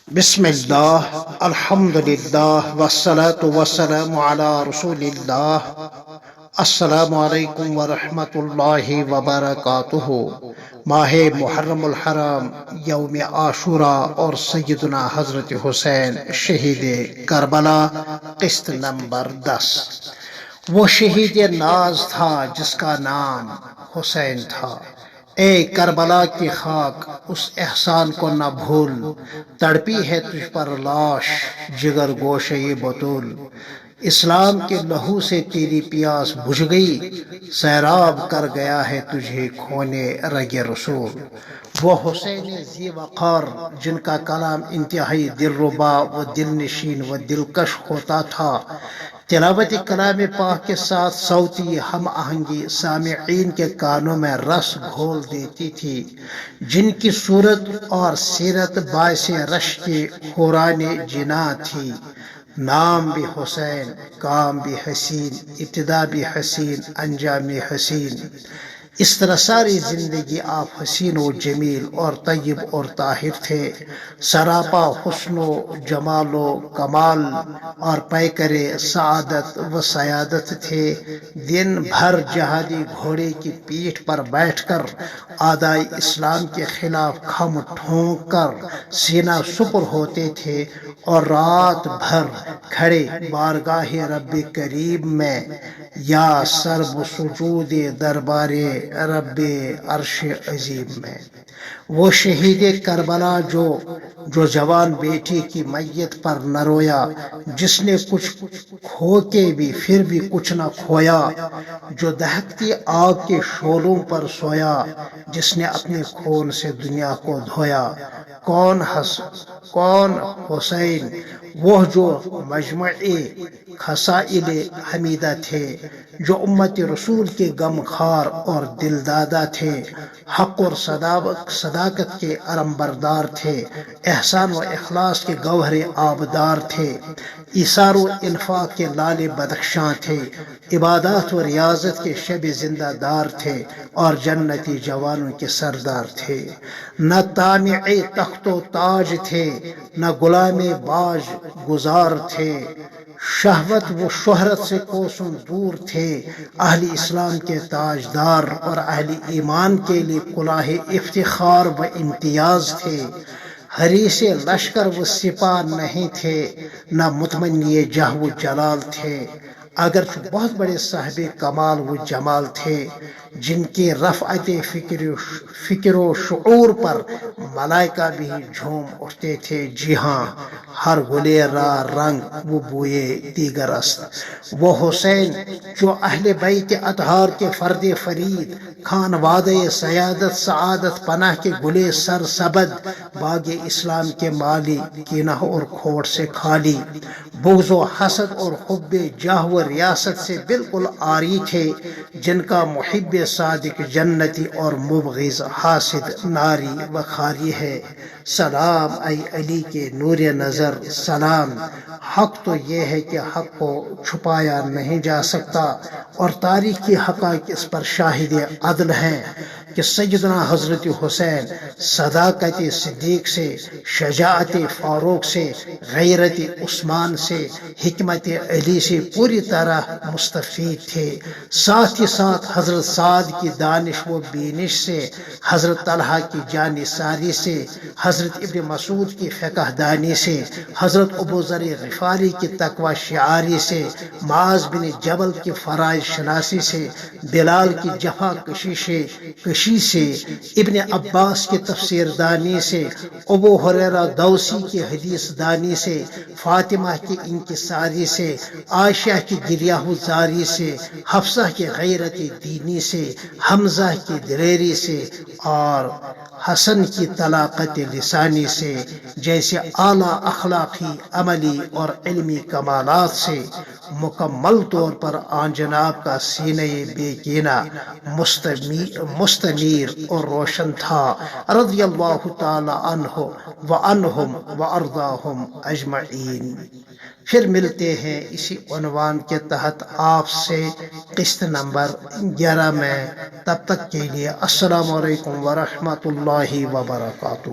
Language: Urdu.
بسم اللہ الحمد للہ والصلاة والسلام علی رسول اللہ۔ السلام علیکم ورحمۃ اللہ وبرکاتہ۔ ماہ محرم الحرام، یوم عاشوراء اور سیدنا حضرت حسین شہید کربلا، قسط نمبر 10۔ وہ شہید ناز تھا جس کا نام حسین تھا۔ اے کربلا کی خاک، اس احسان کو نہ بھول، تڑپی ہے تجھ پر لاش جگر گوشے بطول۔ اسلام کے لہو سے تیری پیاس بجھ گئی، سیراب کر گیا ہے تجھے خونے رگ رسول۔ وہ حسین ذی وقار جن کا کلام انتہائی دلربا و دل نشین و دلکش ہوتا تھا، تلاوت کلام پاک کے ساتھ صوتی ہم آہنگی سامعین کے کانوں میں رس گھول دیتی تھی، جن کی صورت اور سیرت باعث رشک حوران جنا تھی۔ نام بھی حسین، کام بھی حسین، ابتدا بھی حسین، انجام حسین۔ اس طرح ساری زندگی آپ حسین و جمیل اور طیب اور طاہر تھے، سراپا حسن و جمال و کمال اور پیکر سعادت و سیادت تھے۔ دن بھر جہادی گھوڑے کی پیٹھ پر بیٹھ کر اعدائے اسلام کے خلاف کھم ٹھونک کر سینہ سپر ہوتے تھے، اور رات بھر کھڑے بارگاہ رب کریم میں یا سر بسجود دربار رب عرش عظیم میں۔ وہ شہید کربلا جو جوان بیٹی کی میت پر نہ رویا، جس نے کچھ کھو کے بھی پھر بھی کچھ نہ کھویا، جو دہکتی آگ کے شعلوں پر سویا، جس نے اپنے خون سے دنیا کو دھویا۔ کون حسین؟ وہ جو مجمع خصائل حمیدہ تھے، جو امت رسول کے غم خار اور دل دادا تھے، حق اور صداقت کے علم بردار تھے، احسان و اخلاص کے گوہر آبدار تھے، ایثار و انفاق کے لال بدخشاں تھے، عبادات و ریاضت کے شب زندہ دار تھے، اور جنتی جوانوں کے سردار تھے۔ نہ طامع تخت و تاج تھے، نہ غلام باج گزار تھے، شہوت و شہرت سے کوسوں دور تھے، اہل اسلام کے تاجدار اور اہل ایمان کے لیے کلاه افتخار و امتیاز تھے۔ حریص لشکر و سپاہ نہیں تھے، نہ متمنی جہ و جلال تھے، اگرچہ بہت بڑے صاحب کمال و جمال تھے، جن کے رفعت فکر و شعور پر ملائکہ بھی جھوم اٹھتے تھے۔ جی ہاں، ہر گلے را رنگ و بوئے دیگر است۔ وہ حسین جو اہل بیت اطہار کے فرد فرید، خانوادہ سیادت سعادت پناہ کے گلے سر سبد، باغ اسلام کے مالی، کینہ اور کھوٹ سے خالی، بغض و حسد اور حب جاہ و ریاست سے بالکل عاری تھے، جن کا محب صادق جنتی اور مبغض حاسد ناری و خاری ہے۔ سلام اے علی کے نور نظر، سلام۔ حق تو یہ ہے کہ حق کو چھپایا نہیں جا سکتا، اور تاریخ کی حقائق اس پر شاہد عدل ہیں کہ سیدنا حضرت حسین صداقت صدیق سے، شجاعت فاروق سے، غیرت عثمان سے، حکمت علی سے پوری طرح مستفید تھے۔ ساتھ ہی ساتھ حضرت سعد کی دانش و بینش سے، حضرت طلحہ کی جانثاری سے، حضرت ابن مسعود کی فقہ دانی سے، حضرت ابو ذر غفاری کی تقوی شعاری سے، معاذ بن جبل کی فرائض شناسی سے، بلال کی جفا کشی سے، ابن عباس کی تفسیر دانی سے، ابو ہریرہ دوسی کی حدیث دانی سے، فاطمہ کی انکساری سے، عائشہ کی گریہ زاری سے، حفصہ کی غیرت دینی سے، حمزہ کی دلیری سے، اور حسن کی طلاقت لسانی سے، جیسے اعلیٰ اخلاقی، عملی اور علمی کمالات سے مکمل طور پر آن جناب کا سینہ بے کینہ مستنیر اور روشن تھا، رضی اللہ تعالی عنہ وعنہم وارضاہم اجمعین۔ پھر ملتے ہیں اسی عنوان کے تحت آپ سے قسط نمبر 11 میں، تب تک کے لیے السلام علیکم ورحمۃ اللہ وبرکاتہ۔